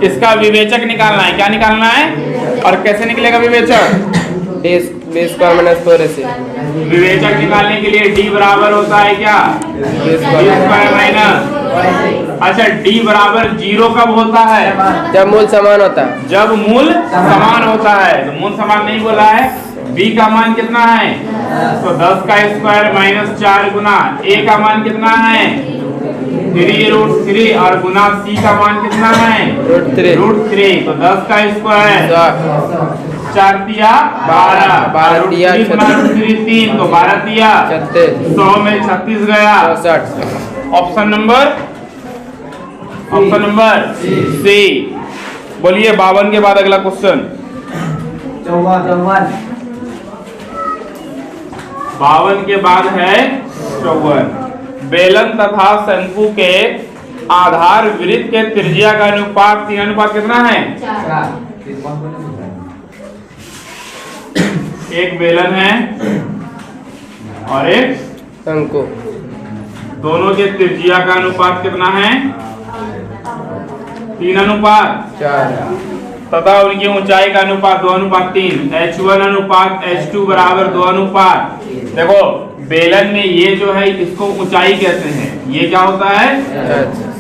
इसका विवेचक निकालना है। क्या निकालना है और कैसे निकलेगा विवेचक? B square minus 4ac। विवेचक निकालने के लिए डी बराबर होता है क्या? B D square minus. अच्छा, डी बराबर 0 कब होता है? जब मूल समान होता है। जब मूल समान होता है। तो मूल समान नहीं बोला है। b का मान कितना है? तो 10 का स्क्वायर माइनस 4 गुना a का मान कितना है? 3√3 और गुना c का मान कितना है? √3। तो 10 का स्क्वायर 4 दिया 12, 12 दिया 3 तो 12 दिया 36, 100 में 36 गया 64। Option number c. बोलिए 52 के बाद अगला क्वेश्चन। 52 के बाद है 54। बेलन तथा शंकु के आधार वृत्त के त्रिज्या का अनुपात 3 अनुपात कितना है? एक बेलन है और एक शंकु। दोनों के त्रिज्या का अनुपात कितना है? 3 अनुपात 4। तथा उनकी ऊंचाई का अनुपात 2:3। h1 अनुपात h2 बराबर 2 अनुपात। देखो बेलन में ये जो है इसको ऊंचाई कहते हैं। ये क्या होता है?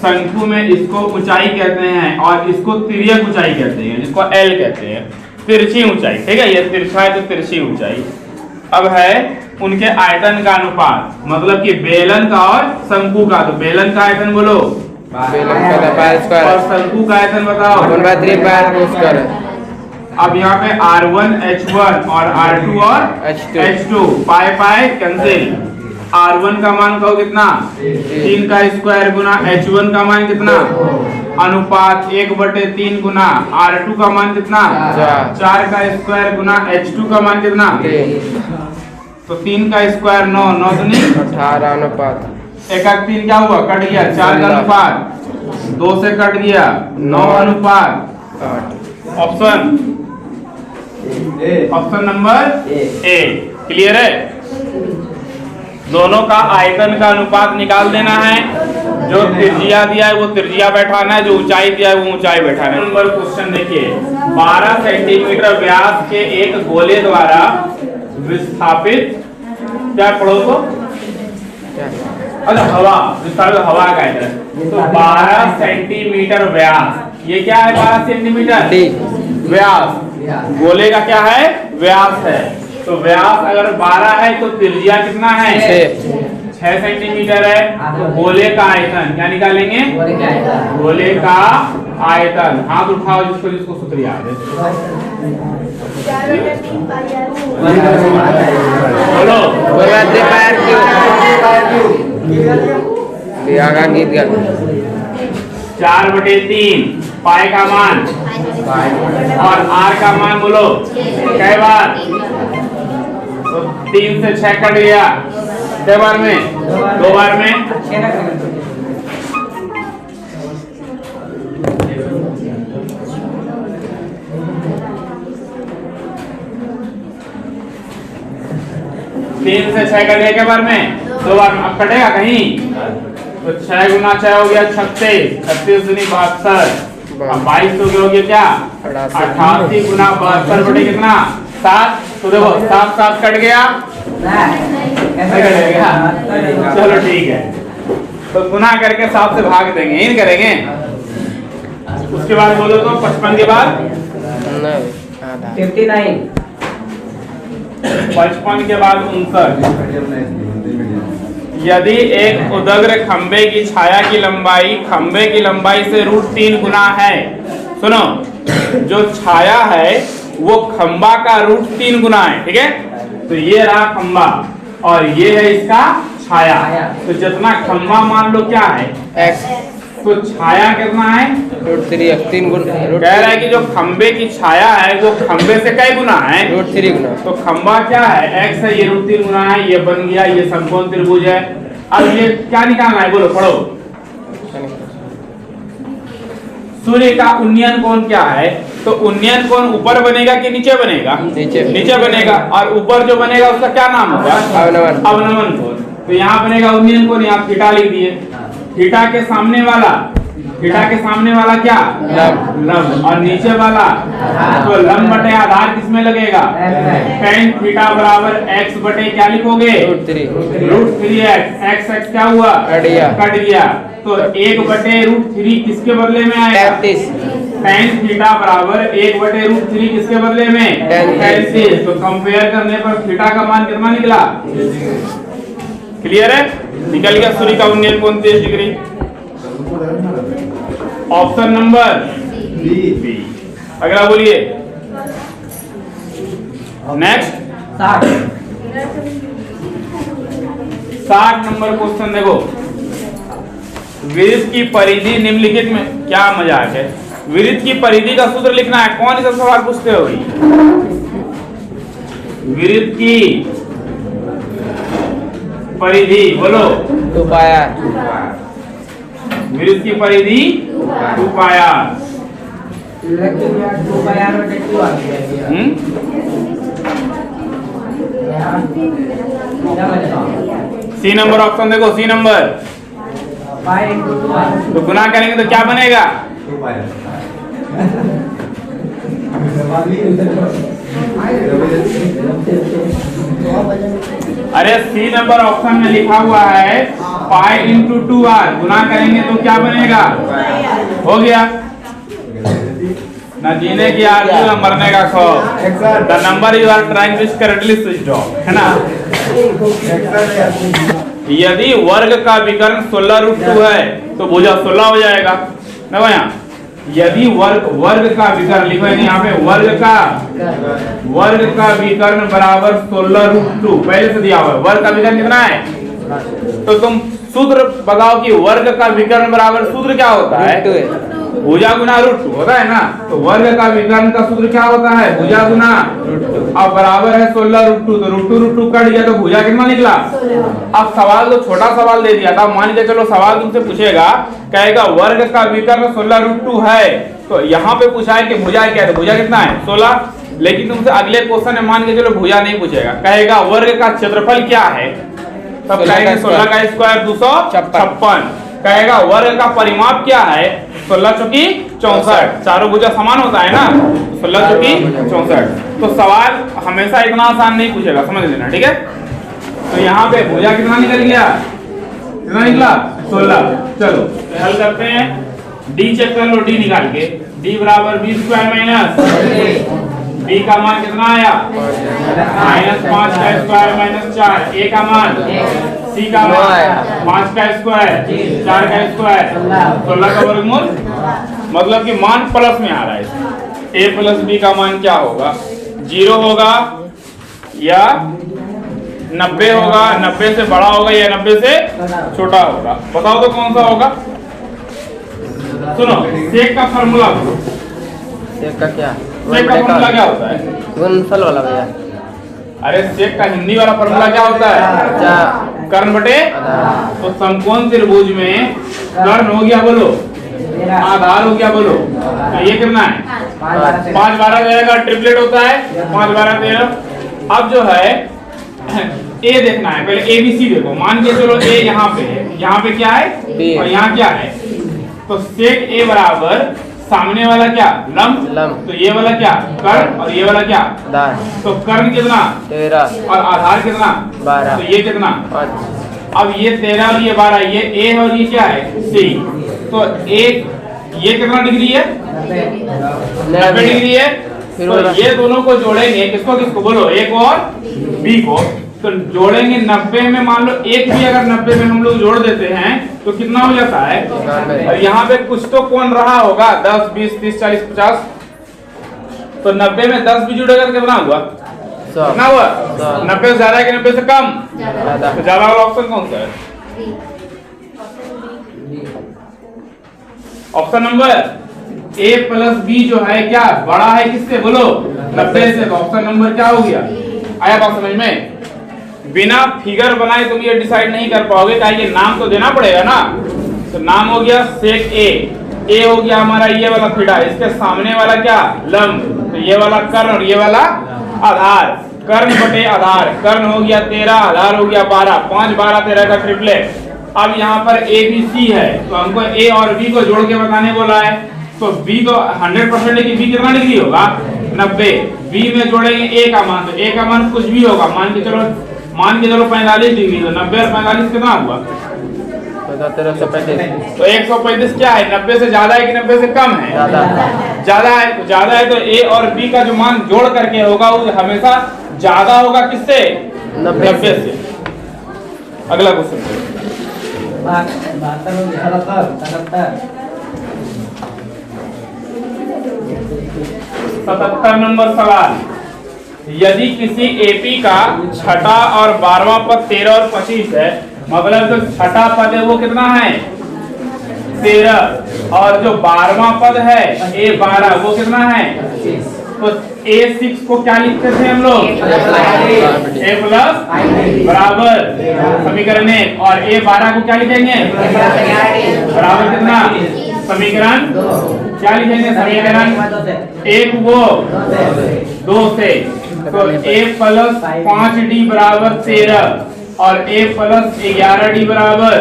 शंकु में इसको ऊंचाई कहते हैं और इसको तिर्यक ऊंचाई कहते हैं, जिसको L कहते हैं, तिरछी ऊंचाई। ठीक है, ये तिरछा है तो तिरछी ऊंचाई। अब है उनके आयतन का अनुपात, मतलब कि बेलन का और शंकु का। तो बेलन का आयतन बोलो, बेलन का पाई स्क्वायर और शंकु का आयतन बताओ 1/3 पाई स्क्वायर। अब यहाँ पे R1 H1 और R2 और H2 पाई पाई कैंसिल। R1 का मान कहो कितना? 3 का स्क्वायर गुना H1 का मान कितना? अनुपात 1/3 गुना R2 का मान कितना? 4 का स्क्वायर गुना H2 का मान कितना? तो 3 का स्क्वायर 9, 9 दूनी 18 अनुपात 1/3 क्या हुआ? कट गया। 4 का अनुपात 2 से कट गया 9 अनुपात 8। ऑप्शन नंबर ए। क्लियर है? दोनों का आयतन का अनुपात निकाल देना है। जो त्रिज्या दिया है वो त्रिज्या बैठाना है, जो ऊंचाई दिया है वो ऊंचाई बैठाना है। नंबर क्वेश्चन देखिए, 12 सेंटीमीटर व्यास के एक गोले द्वारा विस्थापित, क्या पढ़ो तो? अच्छा, हवा विस्थापित हवा का है। तो 12 सेंटीमीटर व्यास, ये क्या है? 12 सेंटीमीटर व्यास। गोले का क्या है? व्यास है। तो व्यास अगर 12 है तो त्रिज्या कितना है? 6 सेंटीमीटर है। तो गोले का आयतन क्या निकालेंगे? गोले का आयतन। हाथ उठाओ जिसको जिसको सूत्र याद है। बोलो 4/3 पाई का मान और R का मान बोलो कई बार? तो 3 से 6 कट गया। कई बार में? 2 बार में। तीन से 6 कटेगा के बार में? 2 बार में। अब कटेगा कहीं? तो 6 गुना 6 हो गया 36, 36 दूनी 72, 22 हो गया क्या? 88 गुना 72 बटे कितना? 7। तो देखो 7 7 कट गया, कटेगा। चलो ठीक है, तो गुना करके 7 से भाग देंगे, यही करेंगे। उसके बाद बोलो तो 55 के बाद 59, 55 के बाद 59। यदि एक उदग्र खंबे की छाया की लंबाई खंबे की लंबाई से √3 गुना है, सुनो, जो छाया है वो खंबा का √3 गुना है। ठीक है, तो ये रहा खंबा और ये है इसका छाया। तो जितना खंबा मान लो क्या है? x, तो छाया कितना है? √3 गुना। कह रहा है कि जो खंबे की छाया है वो खंबे से कई गुना है? √3 गुना। तो खंबा क्या है? x है, ये √3 गुना है, ये बन गया, ये समकोण त्रिभुज है। अब ये क्या निकालना है बोलो, पढ़ो। सूर्य का उन्नयन कोण क्या है? तो उन्नयन कोण ऊपर बनेगा कि नीचे बनेगा? नीचे बनेगा। और ऊपर जो बनेगा उसका क्या नाम होगा? अवनमन कोण। तो यहाँ बनेगा उन्नयन कोण, यहाँ थीटा लिख दिए। थीटा के सामने वाला थीटा के सामने वाला क्या? लंब। और नीचे वाला तो लंब बटे आधार किसमें लगेगा? tan थीटा बराबर x बटे क्या लिखोगे? √3x। x क्या हुआ? कट गया। तो 1 बटे √3 किसके बदले में आएगा? tan थीटा बराबर 1 बटे √3 किसके बदले में? 33। तो कंपेयर करने पर थीटा का मान कितना निकला? क्लियर है? निकल गया सूर्य का उन्नयन कोण 30 डिग्री। Option number B. अगला बोलिए। नेक्स्ट 60 नंबर क्वेश्चन देखो। वृत्त की परिधि निम्नलिखित में, क्या मजाक है, वृत्त की परिधि का सूत्र लिखना है। कौन सा सवाल पूछते हो? वृत्त की परिधि बोलो। 2 पाया। वृत्त की परिधि 2 पाया। सी नंबर ऑप्शन देखो। सी नंबर तो गुना करेंगे तो क्या बनेगा? अरे सी नंबर ऑप्शन में लिखा हुआ है पाई इंटू 2r। गुना करेंगे तो क्या बनेगा? हो गया। ना जीने की आदमी ना मरने का खौफ। The number you are trying to correctly switch off, है ना? यदि वर्ग का विकर्ण 16√2 है तो भुजा 16 हो जाएगा। देखो यहाँ, यदि वर्ग का विकर्ण लिखो यहाँ पे, वर्ग का विकर्ण बराबर 16√2 पहले से दिया हुआ है। वर्ग का विकर्ण कितना है? तो तुम सूत्र बताओ कि वर्ग का विकर्ण बराबर सूत्र क्या होता है? भुजा गुना √2 होता है ना। तो वर्ग का विकर्ण का सूत्र क्या होता है? भुजा गुना √2। अब बराबर है 16√2, तो √2 कट गया तो भुजा कितना निकला? अब सवाल तो छोटा सवाल दे दिया था। मान के चलो सवाल तुमसे पूछेगा, कहेगा वर्ग का विकर्ण 16√2 है, तो यहाँ पे पूछा है कि भुजा क्या है, तो भुजा कितना है? 16। लेकिन तुमसे अगले क्वेश्चन में मान के चलो भुजा नहीं पूछेगा, कहेगा वर्ग का क्षेत्रफल क्या है, तब कहेंगे 16 का स्क्वायर 256। कहेगा वर्ग का परिमाप क्या है? 16 चौकी 64। चारों भुजा समान होता है ना, 16 चौकी 64। तो सवाल हमेशा इतना आसान नहीं पूछेगा, समझ लेना, ठीक है? तो यहाँ पे भुजा कितना निकल गया? कितना निकला? 16। चलो तो हल करते हैं। डी चेक कर लो, डी निकाल के। डी बराबर b स्क्वायर माइनस b का मान कितना आया? -5 का स्क्वायर -4। a का मान, c का मान 5 का स्क्वायर 4 का स्क्वायर 16 का वर्गमूल। मतलब कि मान प्लस में आ रहा है। a प्लस b का मान क्या होगा? 0 होगा या 90 होगा, 90 से बड़ा होगा या 90 से छोटा होगा? बताओ तो कौन सा होगा? सुनो, सेक का फार्मूला। सेक का क्या? सेक का फार्मूला क्या होता है? गुणनफल वाला भैया। अरे सेक का हिंदी वाला फार्मूला क्या होता है? कर्ण बटे। तो समकोण त्रिभुज में कर्ण हो गया बोलो, आधार हो गया बोलो, तो ये कितना है? 5 12 जाएगा, ट्रिपलेट होता है 5 12 13। अब जो है ए देखना है, पहले ए बी सी देखो। मान के चलो ए यहाँ पे है, यहाँ पे क्या है और यहाँ क्या है? तो सेक ए बराबर सामने वाला क्या? लंब। तो ये वाला क्या? कर्ण। और ये वाला क्या? आधार। तो कर्ण कितना? 13। और आधार कितना? 12। तो ये कितना? 5। अब ये 13 और ये 12, ये ए है और ये क्या है? सी। तो एक ये कितना डिग्री है? 90 डिग्री है। तो ये दोनों को जोड़ेंगे, किसको किसको बोलो? ए को और बी को। तो जोड़ेंगे 90 में, मान लो एक भी अगर 90 में हम लोग जोड़ देते हैं तो कितना हो जाता है? और यहाँ पे कुछ तो कोण रहा होगा, 10 20 30 40 50। तो 90 में 10 भी जुड़ेगा तो कितना हुआ? कितना हुआ? 90 से ज्यादा कि 90 से कम? तो ज्यादा वाला ऑप्शन कौन सा है? Option number a plus b जो है क्या बड़ा है किससे? बोलो 90 से। तो ऑप्शन नंबर क्या हो गया? आया बात समझ में? बिना फिगर बनाए तुम ये डिसाइड नहीं कर पाओगे, क्या ये नाम तो देना पड़ेगा ना। तो नाम हो गया सेक ए। ए हो गया हमारा ये वाला थीटा, इसके सामने वाला क्या? लंब। तो ये वाला कर्ण और ये वाला आधार। कर्ण बटे आधार। कर्ण हो गया 13, आधार हो गया 12। 5 12 13 का ट्रिपलेट। अब यहाँ पर ए बी सी है, तो हमको ए और बी को जोड़ के बताने बोला है। तो बी को 100% है कि बी कितना डिग्री होगा 90। बी में जोड़ेंगे ए का मान, तो ए का मान कुछ भी होगा, मान के चलो 45 डिग्री, तो 90 और 45 कितना हुआ 1335। तो 135 क्या है, 90 से ज्यादा है कि 90 से कम है? ज्यादा है। तो ज्यादा है तो ए और बी का जो मान जोड़ करके होगा वो हमेशा ज्यादा होगा किससे? 90 से। अगला क्वेश्चन 77 नंबर सवाल। यदि किसी एपी का छठा और 12वां पद 13 और 25 है, मतलब जो छठा पद है वो कितना है 13, और जो 12वां पद है A12 वो कितना है? तो A6 को क्या लिखते थे हम लोग? A प्लस बराबर समीकरण 1, और A12 को क्या लिखेंगे? बराबर कितना? समीकरण क्या लिखेंगे? समीकरण 1 वो 2 से, तो A प्लस 5D बराबर 13 और A प्लस 11D बराबर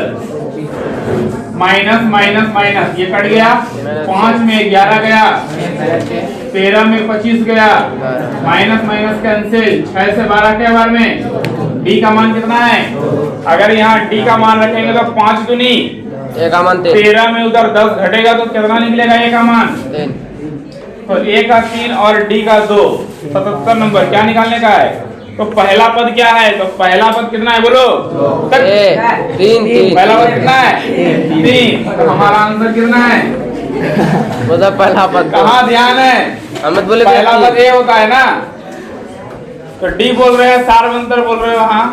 माइनस माइनस माइनस, ये कट गया, 5 में 11 गया, 13 में 25 गया, माइनस माइनस कैंसिल, 6 से 12 के बार में D का मान कितना है? अगर यहाँ D का मान रखेंगे तो 5 दूनी ए का मान 13 में उधर 10 घटेगा तो कितना निकलेगा A का मान? 3। तो A का 3 और D का 2। 77 नंबर क्या निकालने का है? तो पहला पद क्या है? तो पहला पद कितना है बोलो? 3। पहला पद कितना है? 3। तो हमारा आंसर कितना है? मतलब पहला पद कहाँ ध्यान है? हम मत बोले पहला पद A होता है ना, तो D बोल रहे हैं, सार मंत्र बोल रहे हो। हाँ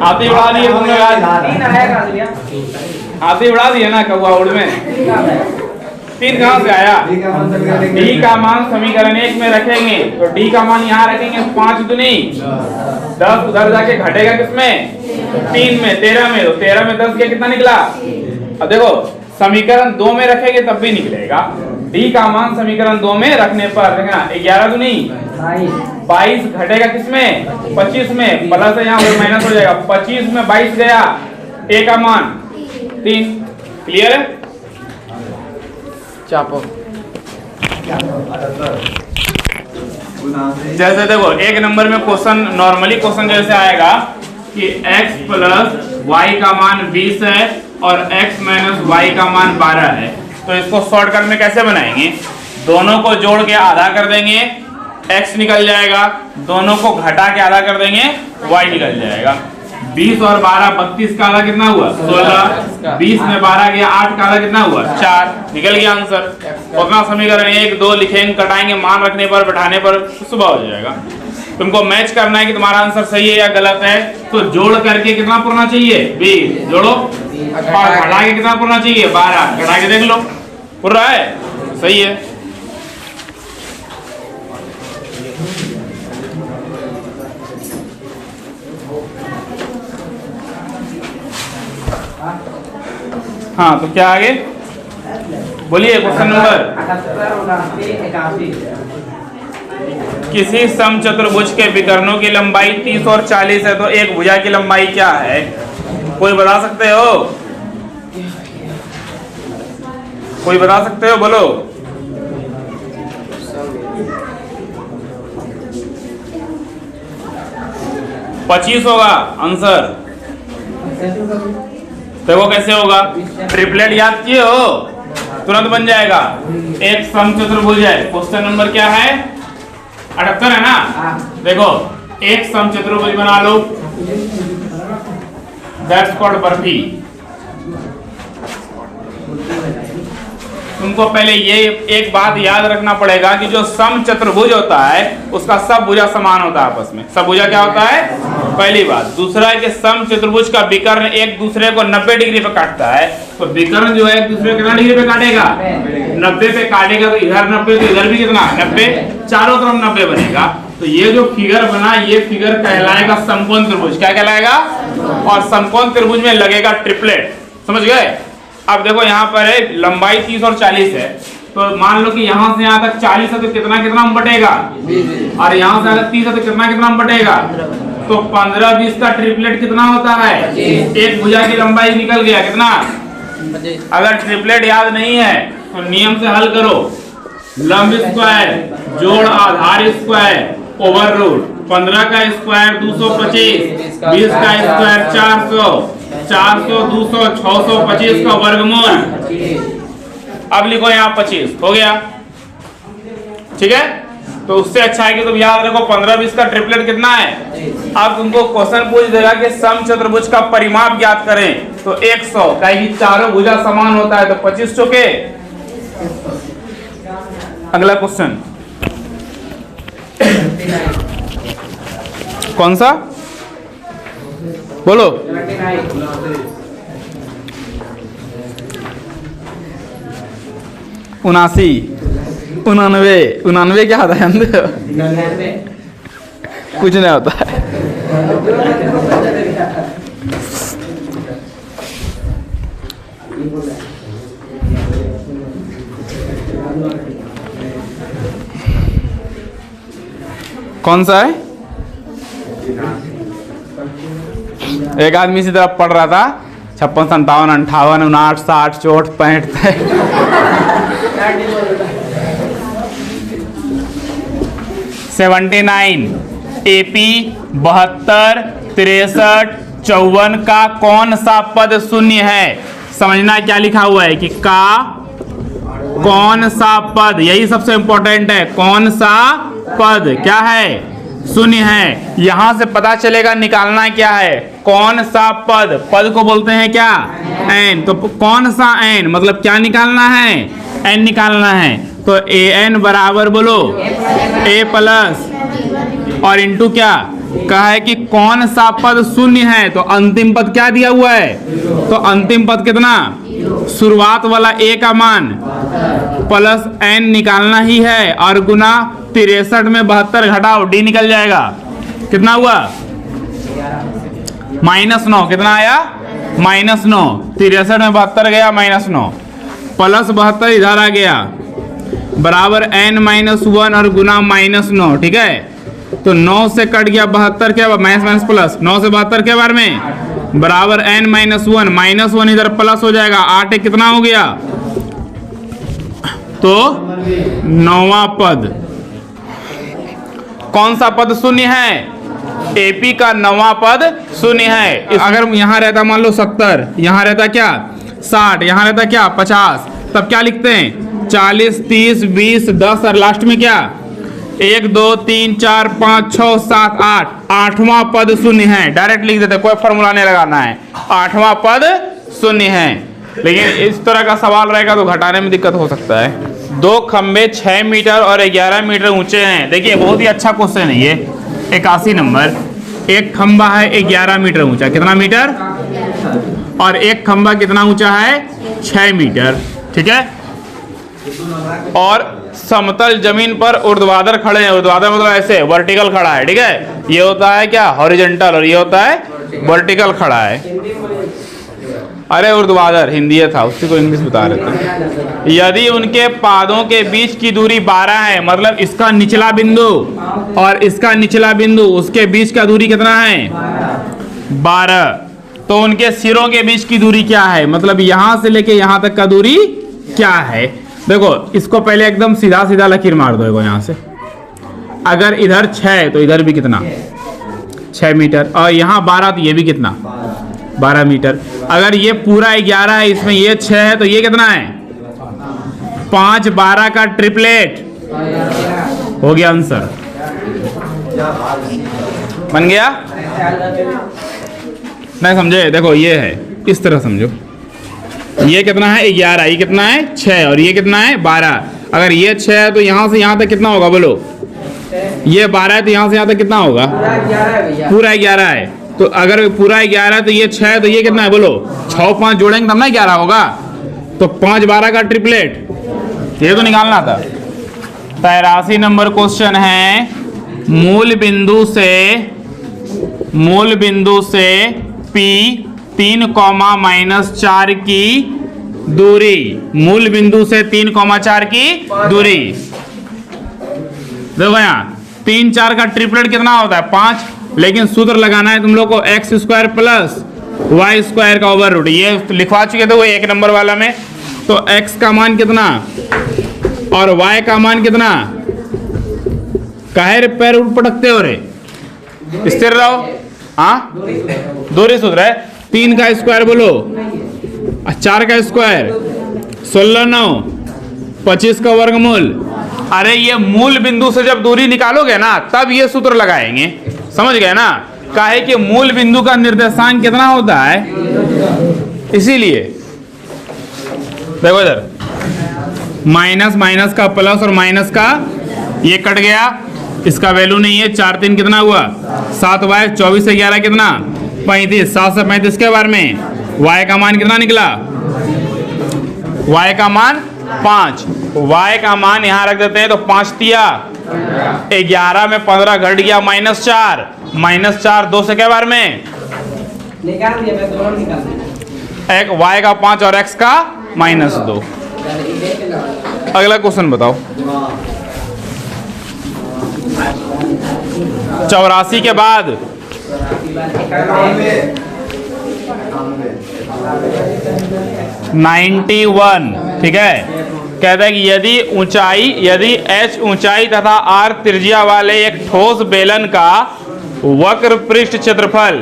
हाथी उड़ा दिए तुमने, हाथी उड़ा दिए ना कौआ उड़ में। 3 कहाँ से आया? D का मान समीकरण 1 में रखेंगे, तो D का मान यहाँ रखेंगे, 5 दूनी 10, उधर जाके घटेगा किसमें? 3 में, 13 में, तो 13 में 10 के कितना निकला? अब देखो समीकरण 2 में रखेंगे तब भी निकलेगा। D का मान समीकरण 2 में रखने पर देखना 11 दूनी 22 घटेगा किसमें? 25 में, प्लस है यहाँ माइनस हो जाएगा, 25 में 22 गया, A का मान 3। क्लियर है? चापो जैसे देखो एक नंबर में क्वेश्चन, नॉर्मली क्वेश्चन जैसे आएगा कि x प्लस वाई का मान 20 है और x माइनस वाई का मान 12 है, तो इसको शॉर्टकट में कैसे बनाएंगे? दोनों को जोड़ के आधा कर देंगे, x निकल जाएगा, दोनों को घटा के आधा कर देंगे, y निकल जाएगा। 20 और 12 32 का आधा कितना हुआ? 16। 20 में 12 गया, 8 का आधा कितना हुआ? 4। निकल गया आंसर। उतना समीकरण 1 2 लिखेंगे, कटाएंगे, मान रखने पर बैठाने पर सुबह हो जाएगा। तुमको मैच करना है कि तुम्हारा आंसर सही है या गलत है, तो जोड़ करके कितना पूरना चाहिए? 20 जोड़ो, और घटा के कितना पूरना चाहिए? 12। घटा के देख लो पूर रहा है, सही है। हाँ तो क्या आगे बोलिए? क्वेश्चन नंबर, किसी समचतुर्भुज के विकर्णों की लंबाई 30 और 40 है, तो एक भुजा की लंबाई क्या है? कोई बता सकते हो? कोई बता सकते हो? बोलो। पच्चीस होगा आंसर। देखो कैसे होगा, ट्रिपलेट याद किए हो? तुरंत बन जाएगा। एक समचतुर्भुज है, क्वेश्चन नंबर क्या है? 78 है ना? देखो एक समचतुर्भुज बना लो, दैट्स कॉल्ड बर्फी। तुमको पहले ये एक बात याद रखना पड़ेगा कि जो समचतुर्भुज होता है उसका सब भुजा समान होता है आपस में। सब भुजा क्या होता है? पहली बात। दूसरा है कि समचतुर्भुज का विकर्ण एक दूसरे को 90 डिग्री पे काटता है, तो विकर्ण जो है एक दूसरे को कितना डिग्री पे काटेगा? 90 पे काटेगा, तो इधर 90 तो इधर भी कितना? 90, चारों तरफ 90 बनेगा। तो ये जो फिगर बना, ये फिगर कहलाएगा समकोण त्रिभुज। क्या कहलाएगा? और समकोण त्रिभुज में लगेगा ट्रिपलेट। समझ गए? अब देखो यहाँ पर है लंबाई 30 और 40 है, तो मान लो कि यहाँ से यहाँ तक 40 है तो कितना कितना बटेगा, और यहाँ से अगर 30 है तो कितना कितना बटेगा? तो 15-20 का ट्रिपलेट कितना होता है? एक भुजा की लंबाई निकल गया कितना? अगर ट्रिपलेट याद नहीं है तो नियम से हल करो। लंब स्क्वायर जोड़ आधार स्क्वायर ओवर रूट 15 का स्क्वायर 225, 20 का स्क्वायर 400, 400 200 625 का वर्गमूल। अब लिखो यहाँ 25 हो गया, ठीक है। तो उससे अच्छा है कि तुम याद रखो 15-20 का ट्रिपलेट कितना है। अब तुमको क्वेश्चन पूछ देगा कि समचतुर्भुज का परिमाप ज्ञात करें, तो 100 कहेगी चारों भुजा समान होता है तो 25 चौके। अगला क्वेश्चन कौन सा बोलो? 79 99 क्या होता है? कुछ नहीं होता है। कौन सा है? एक आदमी इसी तरह पढ़ रहा था 56 57 58 59 60 64 65 79 AP 72 63 54 का कौन सा पद शून्य है? समझना क्या लिखा हुआ है कि का कौन सा पद, यही सबसे इंपॉर्टेंट है। कौन सा पद क्या है? शून्य है। यहां से पता चलेगा निकालना क्या है। कौन सा पद, पद को बोलते हैं क्या? n। तो कौन सा n मतलब क्या निकालना है? n निकालना है। तो an बराबर बोलो a प्लस और इंटू क्या कहा है कि कौन सा पद शून्य है, तो अंतिम पद क्या दिया हुआ है? तो अंतिम पद कितना? शुरुआत वाला a का मान प्लस n निकालना ही है और गुना 63 में 72 घटाओ d निकल जाएगा। कितना हुआ? -9। कितना आया? -9। 63 में 72 गया -9 प्लस 72 इधर आ गया बराबर n-1 और गुना -9। ठीक है, तो 9 से कट गया 72 के बाद माइनस प्लस 9 से 72 के बारे में बराबर n-1 -1 इधर प्लस हो जाएगा। 8 कितना हो गया? तो 9वां पद। कौन सा पद शून्य है? एपी का 9वां पद शून्य है। अगर यहाँ रहता मान लो 70, यहाँ रहता क्या 60, यहाँ रहता क्या 50, तब क्या लिखते हैं 40 30 20 10 और लास्ट में क्या 1 2 3 4 5 6 7 8, 8वां पद शून्य है। डायरेक्ट लिख देते, कोई फॉर्मूला नहीं लगाना है। 8वां पद शून्य है। लेकिन इस तरह का सवाल रहेगा तो घटाने में दिक्कत हो सकता है। 2 खंबे 6 मीटर और 11 मीटर ऊंचे हैं। देखिए बहुत ही अच्छा क्वेश्चन है ये। 81 नंबर। एक खंबा है 11 मीटर ऊंचा, कितना मीटर? और एक खंबा कितना ऊंचा है? 6 मीटर। ठीक है, और समतल जमीन पर ऊर्ध्वाधर खड़े हैं। ऊर्ध्वाधर मतलब ऐसे वर्टिकल खड़ा है। ठीक है, ये होता है क्या हॉरिजॉन्टल और ये होता है वर्टिकल खड़ा है। अरे ऊर्ध्वाधर हिंदी था, उसी को इंग्लिश बता रहे थे। यदि उनके पादों के बीच की दूरी 12 है, मतलब इसका निचला बिंदु और इसका निचला बिंदु उसके बीच का दूरी कितना है 12, तो उनके सिरों के बीच की दूरी क्या है, मतलब यहां से लेके यहां तक का दूरी क्या है। देखो इसको पहले एकदम सीधा सीधा लकीर मार दो। देखो यहां से अगर इधर 6 तो इधर भी कितना 6 मीटर और यहाँ 12 तो ये भी कितना 12 मीटर। अगर ये पूरा 11 है, इसमें ये 6 है, तो ये कितना है 5 12 का ट्रिपलेट हो गया। आंसर बन गया। नहीं समझे? देखो ये है, इस तरह समझो। ये कितना है 11, ये कितना है 6 और ये कितना है 12। अगर ये 6 है तो यहाँ से यहाँ तक कितना होगा बोलो? ये 12 है तो यहाँ से यहाँ तक कितना होगा? पूरा 11 है। तो अगर पूरा 11 है तो ये 6 है तो ये कितना है बोलो? 6 5 जोड़ेंगे तब ना 11 होगा। तो 5 12 का ट्रिपलेट ये तो निकालना था। 83 नंबर क्वेश्चन है, मूल बिंदु से P 3, -4 की दूरी, मूल बिंदु से 3, 4 की दूरी। देखो यहाँ 3 4 का ट्रिपलेट कितना होता है 5 लेकिन सूत्र लगाना है तुम लोग को x square plus y square का ओवर रूट। ये लिखवा चुके थे वो 1 नंबर वाला में। तो x का मान कितना और y का मान कितना, काहे रे पैर उठ पटकते हो रे, स्थिर रहो। हाँ दूरी सूत्र है। 3 का स्क्वायर बोलो, 4 का स्क्वायर 16 9 25 का वर्गमूल। अरे ये मूल बिंदु से जब दूरी निकालोगे ना तब ये सूत्र लगाएंगे, समझ गए ना। काहे कि मूल बिंदु का निर्देशांक कितना होता है, इसीलिए देखो इधर माइनस माइनस का प्लस और माइनस का ये कट गया, इसका वैल्यू नहीं है। 4 3 कितना हुआ 7 y 24 से 11 कितना 35, 7 से 35 के बार में y का मान कितना निकला, y का मान 5। y का मान यहाँ रख देते हैं तो 5 तिया 11 में 15 घट गया -4, -4 2 से के बार में निकाल दिया, मैं दोनों निकाल दिया। एक y का 5 और x का -2। अगला क्वेश्चन बताओ। 84 के बाद 91, ठीक है। कहता है कि यदि h ऊंचाई तथा r त्रिज्या वाले एक ठोस बेलन का वक्र पृष्ठ क्षेत्रफल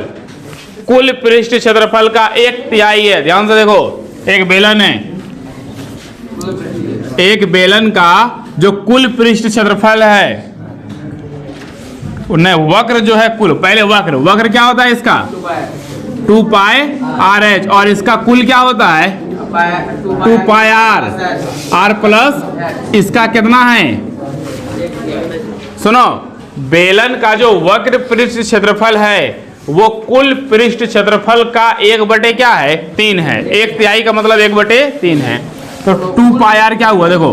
कुल पृष्ठ क्षेत्रफल का 1/3 है। ध्यान से देखो, एक बेलन है, एक बेलन का जो कुल पृष्ठ क्षेत्रफल है नहीं, वक्र जो है कुल, पहले वक्र क्या होता है इसका 2 पाई आर एच, और इसका कुल क्या होता है 2 पाई आर प्लस इसका कितना है, सुनो, बेलन का जो वक्र पृष्ठ क्षेत्रफल है वो कुल पृष्ठ क्षेत्रफल का 1/3 क्या है 3 है। 1/3 का मतलब 1/3 है। तो 2 पाई आर क्या हुआ, देखो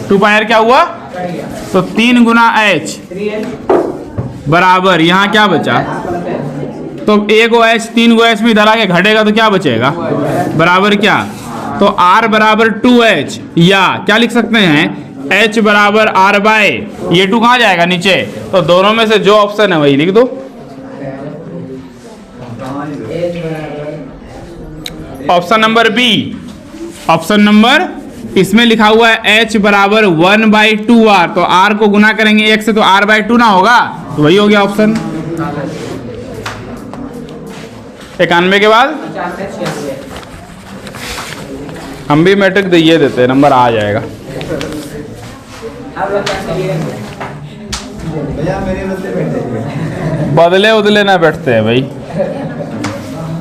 2 पाई आर क्या हुआ, तो 3 गुना h बराबर यहाँ क्या बचा, तो 1 गो h 3 गो h में इधर आके घटेगा तो क्या बचेगा बराबर क्या, तो r बराबर 2h, या क्या लिख सकते हैं h बराबर r बाय ये 2 कहाँ जाएगा नीचे, तो दोनों में से जो ऑप्शन है वही लिख दो। Option number b, option number इसमें लिखा हुआ है h बराबर 1/2r, तो r को गुना करेंगे 1 से तो r/2 ना होगा, तो वही हो गया ऑप्शन। 91 के बाद हम भी मैट्रिक दिए देते हैं, नंबर आ जाएगा। बदले उदले ना बैठते हैं भाई।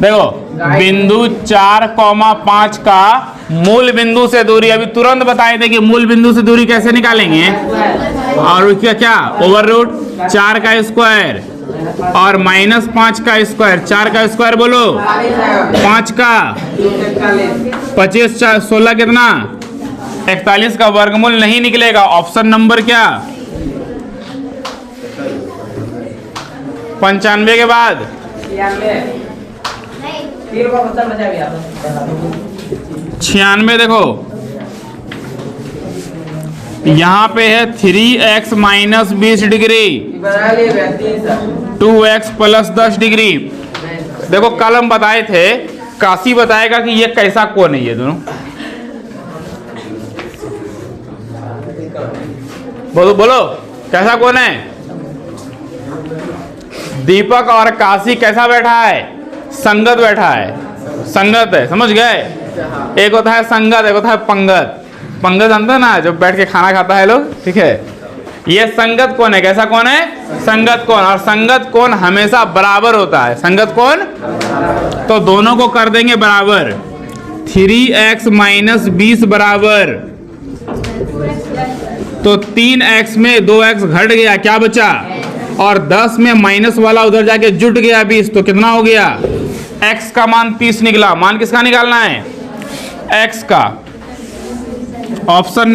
देखो बिंदु 4,5 का मूल बिंदु से दूरी, अभी तुरंत बताए थे कि मूल बिंदु से दूरी कैसे निकालेंगे, और उसका क्या ओवर रूट 4 का स्क्वायर और -5 का स्क्वायर, 4 का स्क्वायर बोलो 5 का 25 16 कितना 41 का वर्गमूल नहीं निकलेगा। ऑप्शन नंबर क्या 95 के बाद 96, देखो यहाँ पे है 3x minus 20 degree 2x plus 10 degree. देखो कल हम बताए थे, काशी बताएगा कि ये कैसा कोण है, ये दोनों बोलो बोलो कैसा कोण है। दीपक और काशी कैसा बैठा है, संगत बैठा है, संगत है, समझ गए। एक होता है संगत, एक होता है पंगत। पंगत जानते हैं ना, जो बैठ के खाना खाता है लोग, ठीक है। ये संगत कोण है, कैसा कोण है संगत कोण, और संगत कोण हमेशा बराबर होता है, संगत कोण। तो दोनों को कर देंगे बराबर, 3x माइनस 20 बराबर, तो 3x में 2x घट गया, क्या बचा, और 10 में माइनस वाला उधर जाके जुट गया 20, तो कितना हो गया x का मान 30 निकला। मान किसका निकालना है x का। ऑप्शन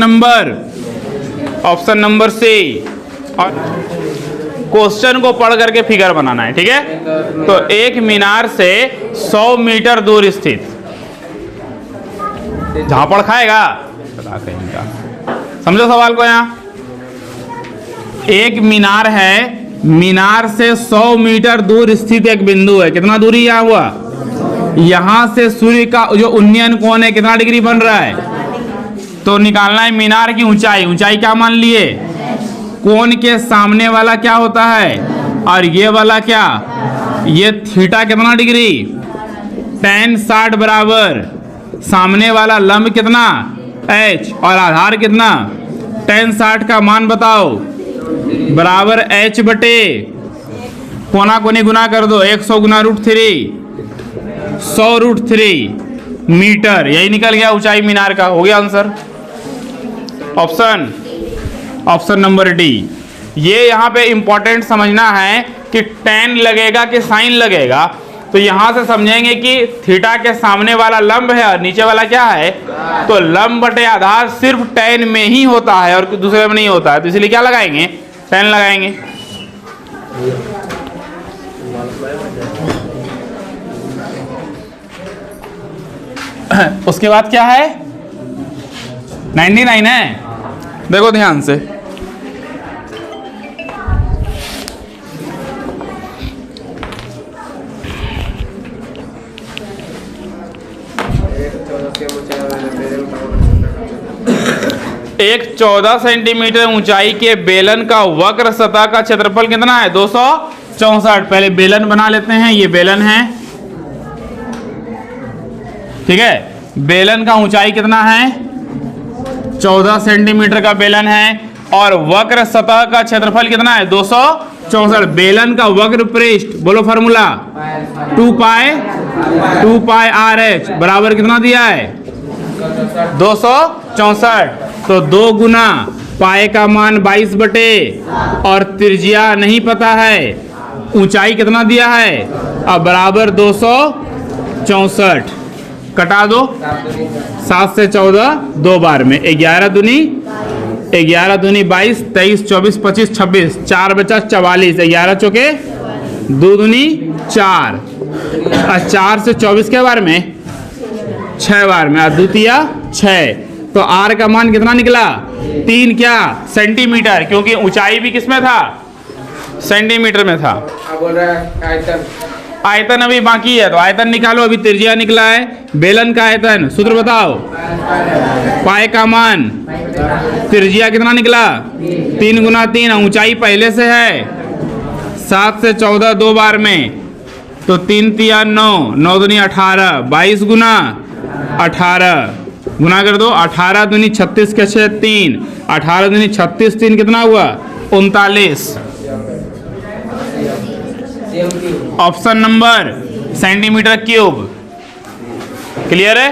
नंबर सी, और क्वेश्चन को पढ़ करके फिगर बनाना है, ठीक है। तो एक मीनार से 100 मीटर दूर स्थित, झापड़ खाएगा समझो सवाल को। यहाँ एक मीनार है मीनार से 100 मीटर दूर स्थित एक बिंदु है। कितना दूरी यहाँ हुआ? यहां से सूर्य का जो उन्नयन कोण है कितना डिग्री बन रहा है? तो निकालना है मीनार की ऊंचाई। ऊंचाई क्या मान लिए? कोण के सामने वाला क्या होता है और ये वाला क्या? ये थीटा कितना डिग्री? tan 60 बराबर सामने वाला लंब कितना? h और आधार कितना? tan 60 का मान बताओ। बराबर h बटे कोना कोनी गुना कर दो, 100 गुना √3, 100 √3 मीटर। यही निकल गया ऊंचाई मीनार का। हो गया आंसर। Option number D. ये यहाँ पे इंपॉर्टेंट समझना है कि tan लगेगा कि साइन लगेगा। तो यहां से समझेंगे कि थीटा के सामने वाला लंब है और नीचे वाला क्या है? तो लंब बटे आधार सिर्फ tan में ही होता है और दूसरे में नहीं होता है। तो इसलिए क्या लगाएंगे? tan लगाएंगे। उसके बाद क्या है? 99 है। देखो ध्यान से, एक 14 सेंटीमीटर ऊंचाई के बेलन का वक्र सतह का क्षेत्रफल कितना है? 264। पहले बेलन बना लेते हैं। ये बेलन है, ठीक है। बेलन का ऊंचाई कितना है? 14 सेंटीमीटर का बेलन है और वक्र सतह का क्षेत्रफल कितना है? 264। बेलन का वक्र पृष्ठ, बोलो फार्मूला, 2 पाई RH बराबर कितना दिया है? 264। तो 2 गुना पाए का मान 22 बटे और त्रिज्या नहीं पता है, ऊंचाई कितना दिया है? अब बराबर 264। कटा दो, 7 से 14 2 बार में, 11 दूनी 22, 23, 24, 25, 26, 4 बचा 44, 11 चौके 2 दूनी 4, 4 से 24 के बार में 6 बार में, और द्वितीया 6। तो R का मान कितना निकला? 3 क्या? सेंटीमीटर, क्योंकि ऊंचाई भी किस में था? सेंटीमीटर में था। अब बोल रहा है आयतन। आयतन अभी बाकी है, तो आयतन निकालो। अभी त्रिज्या निकला है। बेलन का आयतन सूत्र बताओ। पाए का मान, त्रिज्या कितना निकला? 3 गुना 3, ऊंचाई पहले से है 7 से 14 2 बार में, तो 3 तिया 9, 9 दूनी 18, 22 गुना 18 गुना कर दो, 18 दूनी 36 के 6 3, 18 दूनी 36, 3 कितना हुआ? 39। Option number centimetre cube. Clear है?